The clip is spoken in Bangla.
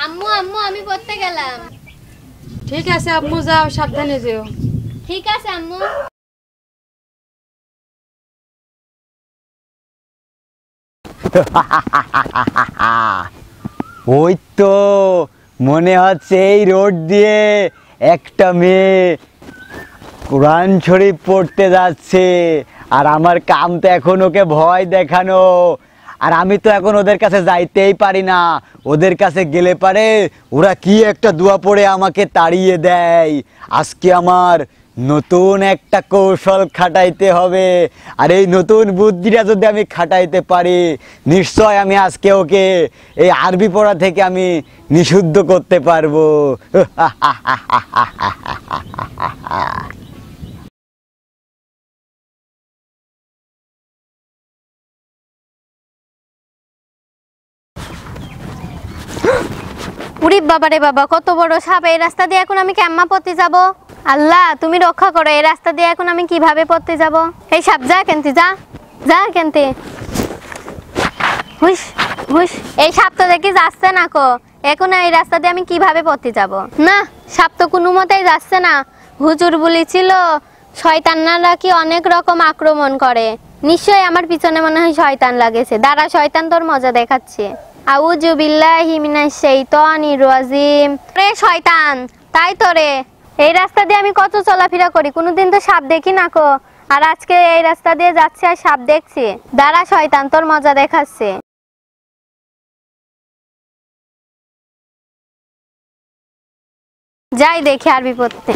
আম্মু আম্মু আমি পড়তে গেলাম। ঠিক আছে আম্মু, যাও, সাবধানে যেও। ঠিক আছে আম্মু। ওই তো মনে হচ্ছে এই রোড দিয়ে একটা মেয়ে কোরআন শরীফ পড়তে যাচ্ছে, আর আমার কাম তো এখন ওকে ভয় দেখানো। আর আমি তো এখন ওদের কাছে যাইতেই পারি না, ওদের কাছে গেলে পারে ওরা কি একটা দোয়া পড়ে আমাকে তাড়িয়ে দেয়। আজকে আমার নতুন একটা কৌশল খাটাইতে হবে, আর এই নতুন বুদ্ধিটা যদি আমি খাটাইতে পারি, নিশ্চয় আমি আজকে ওকে এই আরবি পড়া থেকে আমি নিষিদ্ধ করতে পারবো। উরি বাবা রে বাবা, কত বড় সাপ! এই রাস্তা দিয়ে এখন আমি কেম্মা পড়তে যাব? আল্লাহ তুমি রক্ষা করো, এই রাস্তা দিয়ে এখন আমি কিভাবে পড়তে যাব? এই সাপ যা কেনতে, যা যা কেনতে। হুস হুস, এই সাপ তো দেখি যাচ্ছে না কো। এখন এই রাস্তা দিয়ে আমি কিভাবে পড়তে যাব? না, সাপ তো কোনো মতেই যাচ্ছে না। হুজুর বলেছিল শয়তানরা কি অনেক রকম আক্রমণ করে, নিশ্চয়ই আমার পিছনে মনে হয় শয়তান লাগেছে। দাঁড়া, শয়তান তোর মজা দেখাচ্ছে। আউযু বিল্লাহি মিনাশ শাইতানির রাজিম। রে শয়তান, তাই তো রে, এই রাস্তা দিয়ে আমি কত চলাফেরা করি, কোনোদিন তো সাপ দেখি না কো, আর আজকে এই রাস্তা দিয়ে যাচ্ছে আর সাপ দেখছি। দাঁড়া শয়তান, তোর মজা দেখাচ্ছে। যাই দেখি আরবি পড়তে।